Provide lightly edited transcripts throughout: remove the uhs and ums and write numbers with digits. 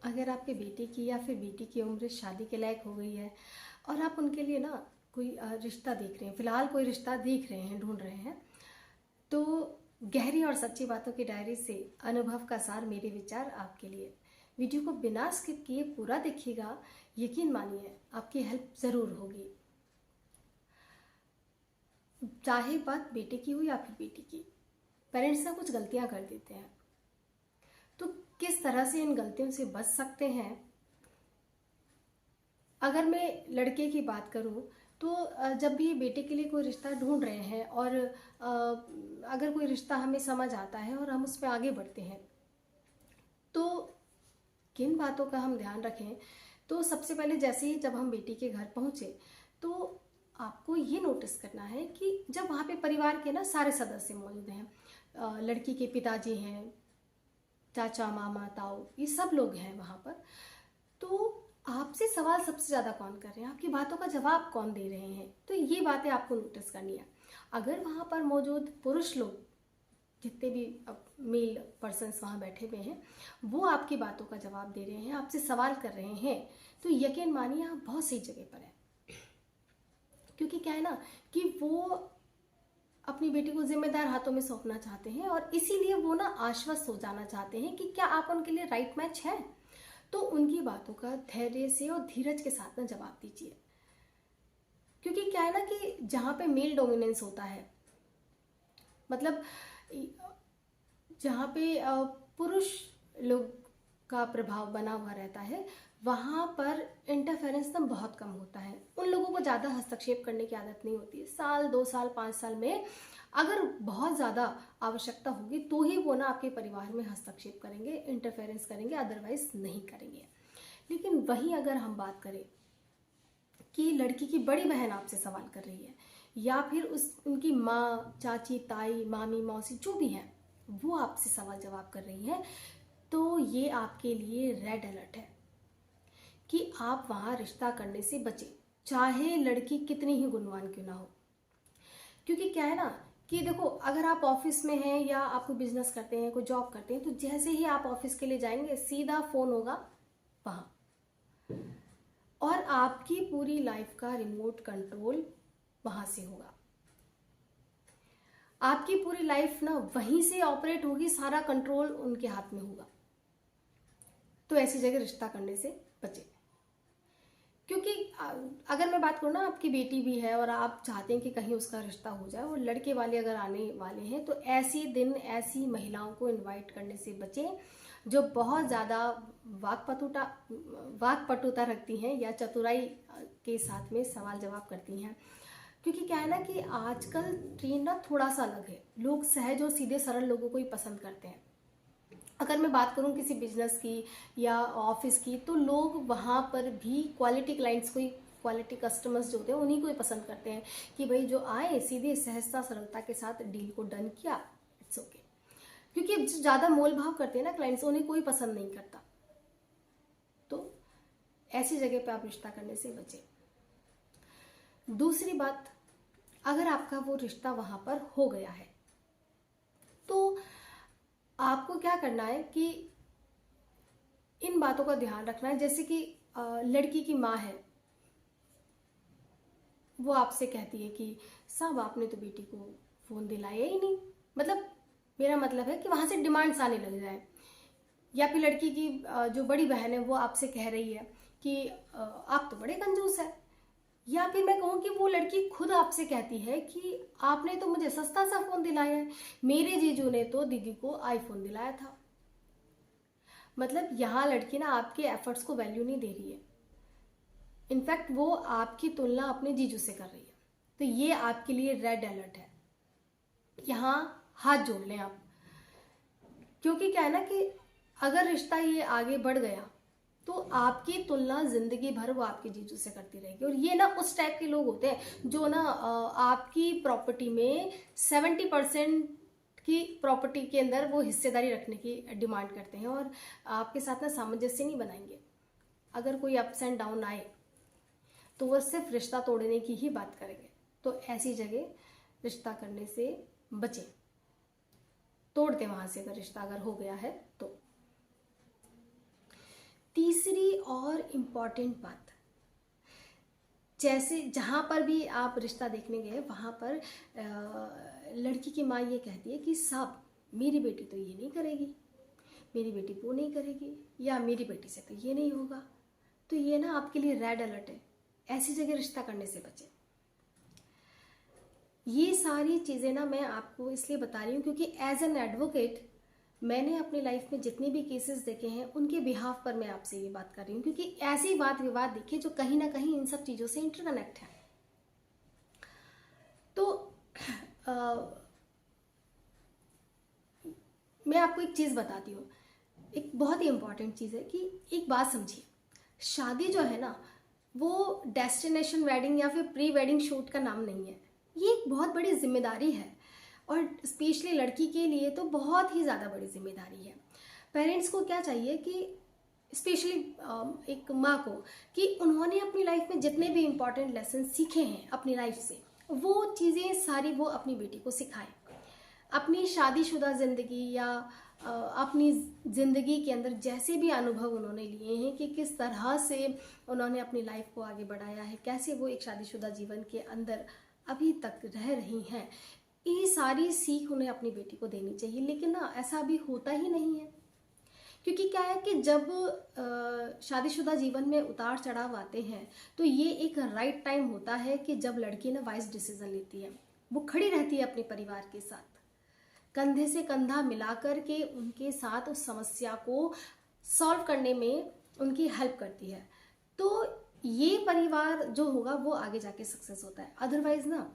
अगर आपके बेटे की या फिर बेटी की उम्र शादी के लायक हो गई है और आप उनके लिए ना कोई रिश्ता देख रहे हैं, फिलहाल कोई रिश्ता देख रहे हैं, ढूंढ रहे हैं, तो गहरी और सच्ची बातों की डायरी से अनुभव का सार मेरे विचार आपके लिए। वीडियो को बिना स्किप किए पूरा देखिएगा। यकीन मानिए आपकी हेल्प ज़रूर होगी। चाहे बात बेटे की हो या फिर बेटी की, पेरेंट्स ना कुछ गलतियां कर देते हैं, तो किस तरह से इन गलतियों से बच सकते हैं। अगर मैं लड़के की बात करूं तो जब भी बेटे के लिए कोई रिश्ता ढूंढ रहे हैं और अगर कोई रिश्ता हमें समझ आता है और हम उस पर आगे बढ़ते हैं, तो किन बातों का हम ध्यान रखें। तो सबसे पहले जैसे ही जब हम बेटी के घर पहुंचे, तो आपको ये नोटिस करना है कि जब वहाँ पे परिवार के ना सारे सदस्य मौजूद हैं, लड़की के पिताजी हैं, चाचा मामा ताऊ, ये सब लोग हैं वहाँ पर, तो आपसे सवाल सबसे ज़्यादा कौन कर रहे हैं, आपकी बातों का जवाब कौन दे रहे हैं, तो ये बातें आपको नोटिस करनी है। अगर वहाँ पर मौजूद पुरुष लोग, जितने भी मेल पर्सन्स वहाँ बैठे हुए हैं, वो आपकी बातों का जवाब दे रहे हैं, आपसे सवाल कर रहे हैं, तो यकीन मानिए आप बहुत सही जगह पर हैं। क्योंकि क्या है ना कि वो अपनी बेटी को जिम्मेदार हाथों में सौंपना चाहते हैं और इसीलिए वो ना आश्वस्त हो जाना चाहते हैं कि क्या आप उनके लिए राइट मैच है। तो उनकी बातों का धैर्य से और धीरज के साथ ना जवाब दीजिए। क्योंकि क्या है ना कि जहाँ पे मेल डोमिनेंस होता है, मतलब जहाँ पे पुरुष लोग का प्रभाव बना हुआ रहता है, वहाँ पर इंटरफेरेंस ना बहुत कम होता है। उन लोगों को ज़्यादा हस्तक्षेप करने की आदत नहीं होती है। साल 2 साल 5 साल में अगर बहुत ज़्यादा आवश्यकता होगी तो ही वो ना आपके परिवार में हस्तक्षेप करेंगे, इंटरफेरेंस करेंगे, अदरवाइज नहीं करेंगे। लेकिन वहीं अगर हम बात करें कि लड़की की बड़ी बहन आपसे सवाल कर रही है या फिर उनकी माँ, चाची, ताई, मामी, मौसी जो भी हैं, वो आपसे सवाल जवाब कर रही हैं, तो ये आपके लिए रेड अलर्ट है कि आप वहाँ रिश्ता करने से बचें, चाहे लड़की कितनी ही गुणवान क्यों ना हो। क्योंकि क्या है ना कि देखो, अगर आप ऑफिस में हैं या आप कोई बिजनेस करते हैं, कोई जॉब करते हैं, तो जैसे ही आप ऑफिस के लिए जाएंगे सीधा फोन होगा वहाँ, और आपकी पूरी लाइफ का रिमोट कंट्रोल वहां से होगा। आपकी पूरी लाइफ ना वहीं से ऑपरेट होगी, सारा कंट्रोल उनके हाथ में होगा। तो ऐसी जगह रिश्ता करने से बचे। क्योंकि अगर मैं बात करूँ ना, आपकी बेटी भी है और आप चाहते हैं कि कहीं उसका रिश्ता हो जाए और लड़के वाले अगर आने वाले हैं, तो ऐसी दिन ऐसी महिलाओं को इनवाइट करने से बचें जो बहुत ज़्यादा वाकपटुता रखती हैं या चतुराई के साथ में सवाल जवाब करती हैं। क्योंकि क्या है ना कि आजकल ट्रेंड ना थोड़ा सा अलग है, लोग सहज और सीधे सरल लोगों को ही पसंद करते हैं। अगर मैं बात करूं किसी बिजनेस की या ऑफिस की, तो लोग वहाँ पर भी क्वालिटी क्लाइंट्स को ही, क्वालिटी कस्टमर्स जो होते हैं उन्हीं को ही पसंद करते हैं कि भाई जो आए सीधे सहजता सरलता के साथ डील को डन किया, इट्स ओके। क्योंकि जो ज़्यादा मोल भाव करते हैं ना क्लाइंट्स, उन्हें कोई पसंद नहीं करता। तो ऐसी जगह पे आप रिश्ता करने से बचें। दूसरी बात, अगर आपका वो रिश्ता वहाँ पर हो गया है, तो आपको क्या करना है कि इन बातों का ध्यान रखना है। जैसे कि लड़की की माँ है, वो आपसे कहती है कि साहब आपने तो बेटी को फ़ोन दिलाया ही नहीं। मतलब मेरा मतलब है कि वहाँ से डिमांड्स आने लग जाए। या फिर लड़की की जो बड़ी बहन है वो आपसे कह रही है कि आप तो बड़े कंजूस हैं। या फिर मैं कहूँ कि वो लड़की खुद आपसे कहती है कि आपने तो मुझे सस्ता सा फ़ोन दिलाया है, मेरे जीजू ने तो दीदी को आईफोन दिलाया था। मतलब यहाँ लड़की ना आपके एफर्ट्स को वैल्यू नहीं दे रही है, इनफैक्ट वो आपकी तुलना अपने जीजू से कर रही है। तो ये आपके लिए रेड अलर्ट है, यहाँ हाथ जोड़ लें आप। क्योंकि क्या है ना कि अगर रिश्ता ये आगे बढ़ गया तो आपकी तुलना जिंदगी भर वो आपके जीजू से करती रहेगी। और ये ना उस टाइप के लोग होते हैं जो ना आपकी प्रॉपर्टी में 70% की प्रॉपर्टी के अंदर वो हिस्सेदारी रखने की डिमांड करते हैं और आपके साथ ना सामंजस्य नहीं बनाएंगे। अगर कोई अप्स एंड डाउन आए तो वो सिर्फ रिश्ता तोड़ने की ही बात करेंगे। तो ऐसी जगह रिश्ता करने से बचें, तोड़ दें वहां से अगर रिश्ता अगर हो गया है तो। तीसरी और इम्पॉर्टेंट बात, जैसे जहाँ पर भी आप रिश्ता देखने गए वहाँ पर लड़की की माँ ये कहती है कि साहब मेरी बेटी तो ये नहीं करेगी, मेरी बेटी वो नहीं करेगी, या मेरी बेटी से तो ये नहीं होगा, तो ये ना आपके लिए रेड अलर्ट है, ऐसी जगह रिश्ता करने से बचें। ये सारी चीज़ें ना मैं आपको इसलिए बता रही हूँ क्योंकि एज एन एडवोकेट मैंने अपनी लाइफ में जितने भी केसेस देखे हैं उनके बिहाफ पर मैं आपसे ये बात कर रही हूँ, क्योंकि ऐसी वाद विवाद देखे जो कहीं ना कहीं इन सब चीज़ों से इंटरकनेक्ट है। तो मैं आपको एक चीज़ बताती हूँ, एक बहुत ही इंपॉर्टेंट चीज़ है कि एक बात समझिए, शादी जो है ना वो डेस्टिनेशन वेडिंग या फिर प्री वेडिंग शूट का नाम नहीं है। ये एक बहुत बड़ी जिम्मेदारी है, और स्पेशली लड़की के लिए तो बहुत ही ज़्यादा बड़ी जिम्मेदारी है। पेरेंट्स को क्या चाहिए कि स्पेशली एक माँ को कि उन्होंने अपनी लाइफ में जितने भी इम्पोर्टेंट लेसन सीखे हैं अपनी लाइफ से, वो चीज़ें सारी वो अपनी बेटी को सिखाएं। अपनी शादीशुदा ज़िंदगी या अपनी ज़िंदगी के अंदर जैसे भी अनुभव उन्होंने लिए हैं कि किस तरह से उन्होंने अपनी लाइफ को आगे बढ़ाया है, कैसे वो एक शादीशुदा जीवन के अंदर अभी तक रह रही हैं, ये सारी सीख उन्हें अपनी बेटी को देनी चाहिए। लेकिन ना ऐसा अभी होता ही नहीं है, क्योंकि क्या है कि जब शादीशुदा जीवन में उतार चढ़ाव आते हैं तो ये एक राइट टाइम होता है कि जब लड़की ना वाइज डिसीजन लेती है, वो खड़ी रहती है अपने परिवार के साथ, कंधे से कंधा मिलाकर के उनके साथ उस समस्या को सॉल्व करने में उनकी हेल्प करती है। तो ये परिवार जो होगा वो आगे जाके सक्सेस होता है। अदरवाइज ना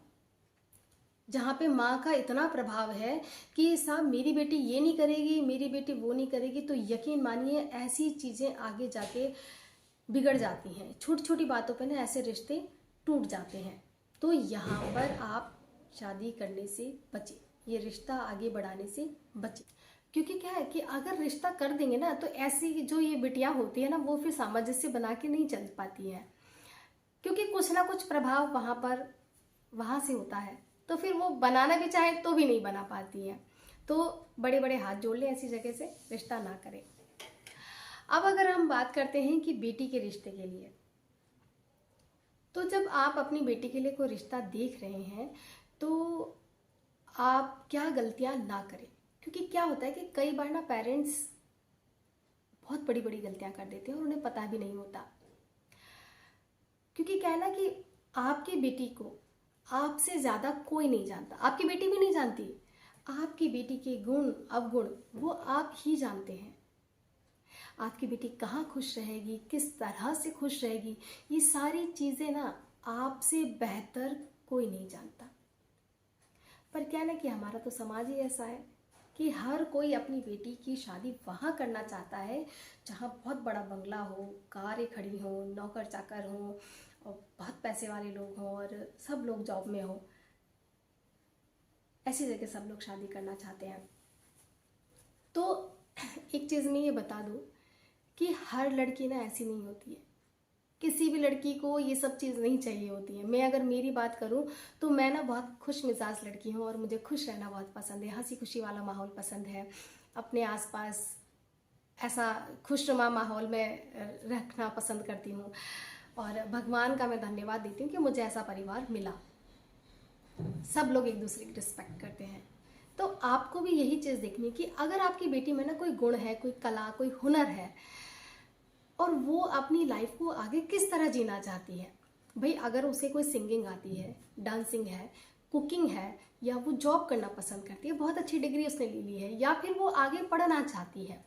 जहाँ पे माँ का इतना प्रभाव है कि साहब मेरी बेटी ये नहीं करेगी, मेरी बेटी वो नहीं करेगी, तो यकीन मानिए ऐसी चीज़ें आगे जाके बिगड़ जाती हैं। छोटी छोटी बातों पे ना ऐसे रिश्ते टूट जाते हैं। तो यहाँ पर आप शादी करने से बचें, ये रिश्ता आगे बढ़ाने से बचें। क्योंकि क्या है कि अगर रिश्ता कर देंगे ना तो ऐसी जो ये बिटियाँ होती है ना वो फिर सामंजस्य बना के नहीं चल पाती हैं, क्योंकि कुछ ना कुछ प्रभाव वहाँ से होता है, तो फिर वो बनाना भी चाहे तो भी नहीं बना पाती हैं। तो बड़े बड़े हाथ जोड़ लें, ऐसी जगह से रिश्ता ना करें। अब अगर हम बात करते हैं कि बेटी के रिश्ते के लिए, तो जब आप अपनी बेटी के लिए कोई रिश्ता देख रहे हैं तो आप क्या गलतियां ना करें, क्योंकि क्या होता है कि कई बार ना पेरेंट्स बहुत बड़ी बड़ी गलतियां कर देते हैं और उन्हें पता भी नहीं होता। क्योंकि क्या है ना कि आपकी बेटी को आपसे ज़्यादा कोई नहीं जानता, आपकी बेटी भी नहीं जानती। आपकी बेटी के गुण अवगुण वो आप ही जानते हैं। आपकी बेटी कहाँ खुश रहेगी, किस तरह से खुश रहेगी, ये सारी चीज़ें ना आपसे बेहतर कोई नहीं जानता। पर क्या ना कि हमारा तो समाज ही ऐसा है कि हर कोई अपनी बेटी की शादी वहाँ करना चाहता है जहाँ बहुत बड़ा बंगला हो, कारें खड़ी हों, नौकर चाकर हों और बहुत पैसे वाले लोग हों और सब लोग जॉब में हो। ऐसी जगह सब लोग शादी करना चाहते हैं। तो एक चीज़ मैं ये बता दूँ कि हर लड़की ना ऐसी नहीं होती है। किसी भी लड़की को ये सब चीज़ नहीं चाहिए होती है। मैं अगर मेरी बात करूँ तो मैं ना बहुत खुश मिजाज लड़की हूँ और मुझे खुश रहना बहुत पसंद है, हंसी खुशी वाला माहौल पसंद है, अपने आसपास ऐसा खुशनुमा माहौल में रखना पसंद करती हूँ। और भगवान का मैं धन्यवाद देती हूँ कि मुझे ऐसा परिवार मिला। सब लोग एक दूसरे की रिस्पेक्ट करते हैं। तो आपको भी यही चीज़ देखनी है कि अगर आपकी बेटी में ना कोई गुण है, कोई कला, कोई हुनर है और वो अपनी लाइफ को आगे किस तरह जीना चाहती है। भाई अगर उसे कोई सिंगिंग आती है, डांसिंग है, कुकिंग है, या वो जॉब करना पसंद करती है, बहुत अच्छी डिग्री उसने ले ली है, या फिर वो आगे पढ़ना चाहती है,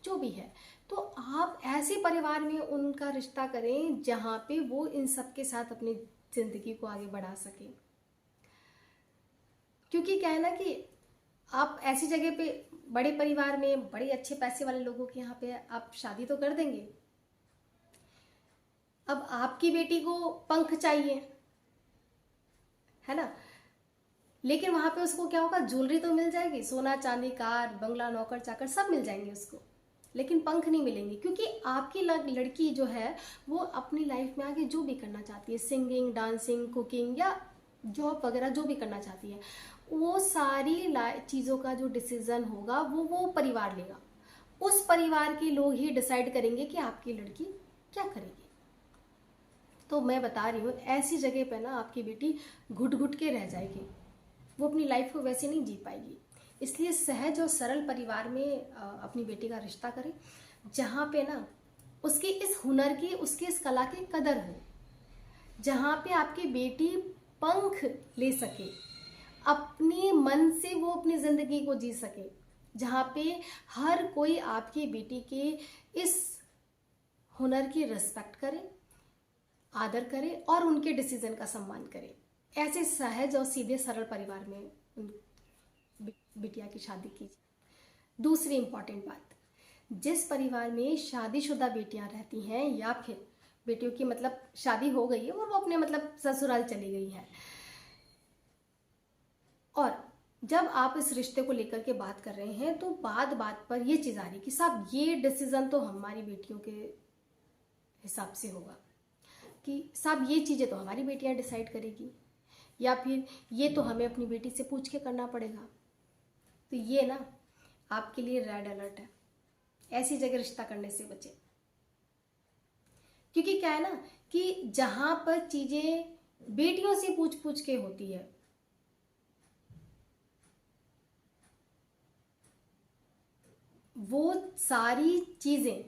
जो भी है, तो आप ऐसे परिवार में उनका रिश्ता करें जहाँ पे वो इन सब के साथ अपनी ज़िंदगी को आगे बढ़ा सके। क्योंकि क्या है ना कि आप ऐसी जगह पे बड़े परिवार में बड़े अच्छे पैसे वाले लोगों के यहाँ पे आप शादी तो कर देंगे। अब आपकी बेटी को पंख चाहिए, है ना, लेकिन वहां पे उसको क्या होगा, ज्वेलरी तो मिल जाएगी, सोना चांदी, कार, बंगला, नौकर चाकर सब मिल जाएंगे उसको, लेकिन पंख नहीं मिलेंगे। क्योंकि आपकी लड़की जो है वो अपनी लाइफ में आगे जो भी करना चाहती है, सिंगिंग, डांसिंग, कुकिंग या जॉब वगैरह जो भी करना चाहती है, वो सारी चीज़ों का जो डिसीजन होगा वो परिवार लेगा। उस परिवार के लोग ही डिसाइड करेंगे कि आपकी लड़की क्या करेगी। तो मैं बता रही हूँ, ऐसी जगह पे ना आपकी बेटी घुट घुट के रह जाएगी, वो अपनी लाइफ को वैसे नहीं जी पाएगी। इसलिए सहज और सरल परिवार में अपनी बेटी का रिश्ता करें, जहाँ पे ना उसकी इस हुनर की, उसकी इस कला की कदर हो, जहाँ पे आपकी बेटी पंख ले सके, अपने मन से वो अपनी जिंदगी को जी सके, जहाँ पे हर कोई आपकी बेटी के इस हुनर की रिस्पेक्ट करे, आदर करे और उनके डिसीजन का सम्मान करे। ऐसे सहज और सीधे सरल परिवार में बिटिया की शादी कीजिए। दूसरी इंपॉर्टेंट बात, जिस परिवार में शादीशुदा बेटियां रहती हैं या फिर बेटियों की मतलब शादी हो गई है और वो अपने मतलब ससुराल चली गई है, और जब आप इस रिश्ते को लेकर के बात कर रहे हैं तो बात पर ये चीज आ रही कि साहब ये डिसीजन तो हमारी बेटियों के हिसाब से होगा, कि साहब ये चीजें तो हमारी बेटियां डिसाइड करेगी, या फिर ये तो हमें अपनी बेटी से पूछ के करना पड़ेगा। तो ये ना आपके लिए रेड अलर्ट है, ऐसी जगह रिश्ता करने से बचे। क्योंकि क्या है ना कि जहां पर चीजें बेटियों से पूछ पूछ के होती है, वो सारी चीजें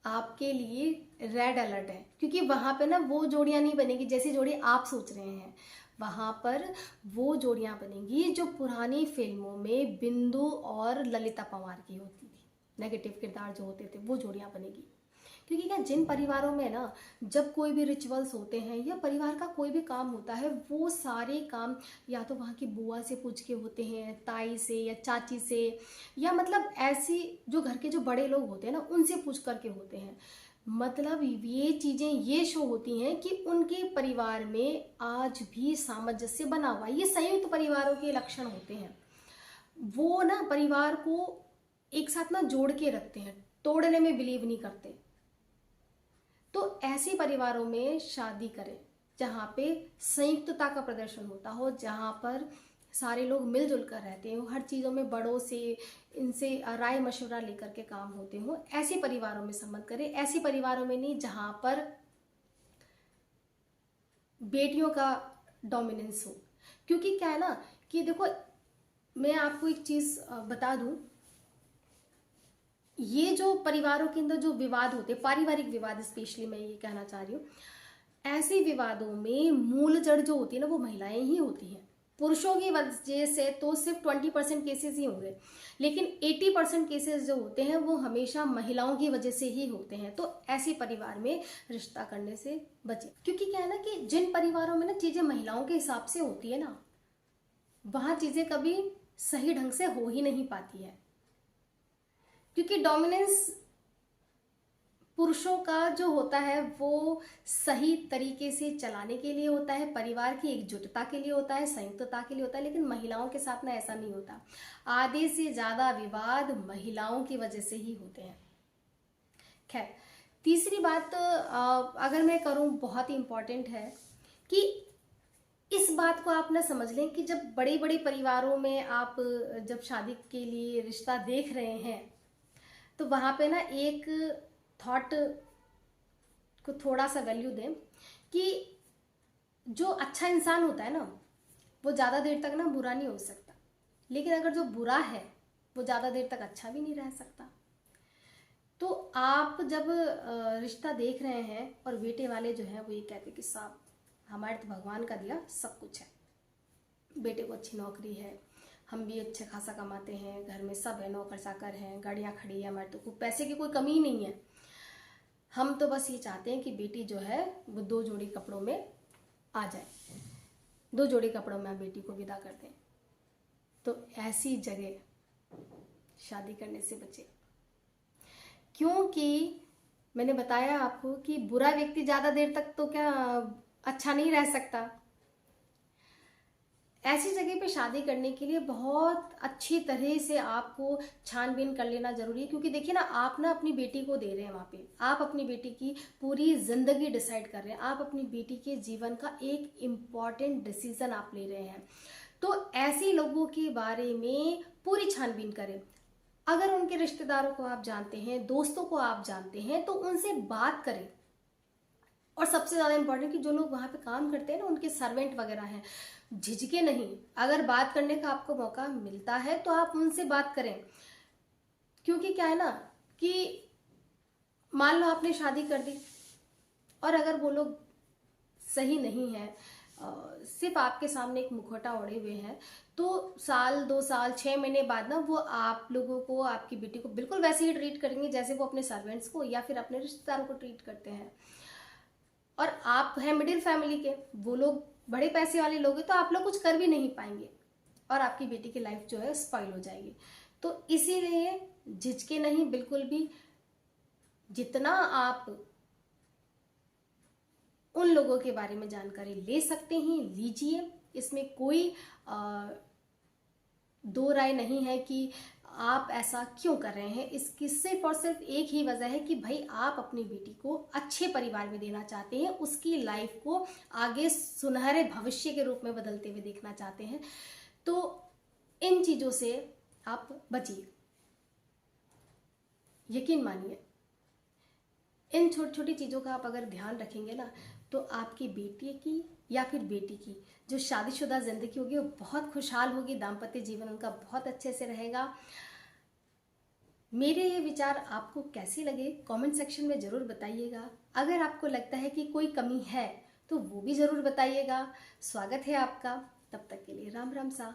आपके लिए रेड अलर्ट है। क्योंकि वहां पे ना वो जोड़ियां नहीं बनेगी जैसी जोड़ी आप सोच रहे हैं, वहां पर वो जोड़ियां बनेंगी जो पुरानी फिल्मों में बिंदु और ललिता पंवार की होती थी, नेगेटिव किरदार जो होते थे वो जोड़ियां बनेगी। क्योंकि क्या, जिन परिवारों में ना जब कोई भी रिचुअल्स होते हैं या परिवार का कोई भी काम होता है, वो सारे काम या तो वहाँ की बुआ से पूछ के होते हैं, ताई से या चाची से, या मतलब ऐसी जो घर के जो बड़े लोग होते हैं ना उनसे पूछ करके होते हैं। मतलब ये चीजें ये शो होती हैं कि उनके परिवार में आज भी सामंजस्य बना हुआ है। ये संयुक्त परिवारों के लक्षण होते हैं, वो ना परिवार को एक साथ ना जोड़ के रखते हैं, तोड़ने में बिलीव नहीं करते। तो ऐसे परिवारों में शादी करें जहाँ पे संयुक्तता का प्रदर्शन होता हो, जहाँ पर सारे लोग मिलजुल कर रहते हो, हर चीज़ों में बड़ों से इनसे राय मशवरा लेकर के काम होते हो, ऐसे परिवारों में संबंध करें। ऐसे परिवारों में नहीं जहाँ पर बेटियों का डोमिनेंस हो। क्योंकि क्या है ना कि देखो, मैं आपको एक चीज़ बता दूं, ये जो परिवारों के अंदर जो विवाद होते हैं, पारिवारिक विवाद स्पेशली मैं ये कहना चाह रही हूँ, ऐसे विवादों में मूल जड़ जो होती है ना वो महिलाएं ही होती हैं। पुरुषों की वजह से तो सिर्फ 20% केसेस ही होंगे, लेकिन 80% केसेस जो होते हैं वो हमेशा महिलाओं की वजह से ही होते हैं। तो ऐसे परिवार में रिश्ता करने से बचे। क्योंकि क्या है ना कि जिन परिवारों में ना चीजें महिलाओं के हिसाब से होती है ना, वहां चीजें कभी सही ढंग से हो ही नहीं पाती है। क्योंकि डोमिनेंस पुरुषों का जो होता है वो सही तरीके से चलाने के लिए होता है, परिवार की एकजुटता के लिए होता है, संयुक्तता के लिए होता है। लेकिन महिलाओं के साथ ना ऐसा नहीं होता। आधे से ज्यादा विवाद महिलाओं की वजह से ही होते हैं। खैर, तीसरी बात अगर मैं करूं, बहुत ही इंपॉर्टेंट है कि इस बात को आप ना समझ लें कि जब बड़े बड़े परिवारों में आप जब शादी के लिए रिश्ता देख रहे हैं तो वहां पे ना एक थॉट को थोड़ा सा वैल्यू दें कि जो अच्छा इंसान होता है ना वो ज़्यादा देर तक ना बुरा नहीं हो सकता, लेकिन अगर जो बुरा है वो ज़्यादा देर तक अच्छा भी नहीं रह सकता। तो आप जब रिश्ता देख रहे हैं और बेटे वाले जो है वो ये कहते कि साहब हमारे तो भगवान का दिया सब कुछ है, बेटे को अच्छी नौकरी है, हम भी अच्छे खासा कमाते हैं, घर में सब है, नौकर चाकर हैं, गाड़ियाँ खड़ी है, हमारे तो पैसे की कोई कमी नहीं है, हम तो बस ये चाहते हैं कि बेटी जो है वो 2 जोड़ी कपड़ों में आ जाए, 2 जोड़ी कपड़ों में आप बेटी को विदा कर दें। तो ऐसी जगह शादी करने से बचे। क्योंकि मैंने बताया आपको कि बुरा व्यक्ति ज़्यादा देर तक तो क्या अच्छा नहीं रह सकता। ऐसी जगह पे शादी करने के लिए बहुत अच्छी तरह से आपको छानबीन कर लेना जरूरी है। क्योंकि देखिए ना, आप ना अपनी बेटी को दे रहे हैं वहाँ पे, आप अपनी बेटी की पूरी जिंदगी डिसाइड कर रहे हैं, आप अपनी बेटी के जीवन का एक इम्पॉर्टेंट डिसीजन आप ले रहे हैं। तो ऐसे लोगों के बारे में पूरी छानबीन करें। अगर उनके रिश्तेदारों को आप जानते हैं, दोस्तों को आप जानते हैं, तो उनसे बात करें। और सबसे ज़्यादा इम्पोर्टेंट कि जो लोग वहाँ पे काम करते हैं ना, उनके सर्वेंट वगैरह हैं, झिझके नहीं। अगर बात करने का आपको मौका मिलता है तो आप उनसे बात करें। क्योंकि क्या है ना कि मान लो आपने शादी कर दी और अगर वो लोग सही नहीं है, सिर्फ आपके सामने एक मुखौटा ओढ़े हुए हैं, तो साल 2 साल 6 महीने बाद ना वो आप लोगों को, आपकी बेटी को बिल्कुल वैसे ही ट्रीट करेंगे जैसे वो अपने सर्वेंट्स को या फिर अपने रिश्तेदारों को ट्रीट करते हैं। और आप हैं मिडिल फैमिली के, वो लोग बड़े पैसे वाले लोग हैं, तो आप लोग कुछ कर भी नहीं पाएंगे और आपकी बेटी की लाइफ जो है स्पॉइल हो जाएगी। तो इसीलिए झिझके नहीं बिल्कुल भी। जितना आप उन लोगों के बारे में जानकारी ले सकते हैं लीजिए। इसमें कोई दो राय नहीं है कि आप ऐसा क्यों कर रहे हैं। इसकी सिर्फ और सिर्फ एक ही वजह है कि भाई आप अपनी बेटी को अच्छे परिवार में देना चाहते हैं, उसकी लाइफ को आगे सुनहरे भविष्य के रूप में बदलते हुए देखना चाहते हैं। तो इन चीज़ों से आप बचिए। यकीन मानिए, इन छोटी छोटी चीज़ों का आप अगर ध्यान रखेंगे ना, तो आपकी बेटी की या फिर बेटी की जो शादीशुदा ज़िंदगी होगी वो बहुत खुशहाल होगी, दाम्पत्य जीवन उनका बहुत अच्छे से रहेगा। मेरे ये विचार आपको कैसे लगे कमेंट सेक्शन में ज़रूर बताइएगा। अगर आपको लगता है कि कोई कमी है तो वो भी ज़रूर बताइएगा। स्वागत है आपका। तब तक के लिए राम राम सा।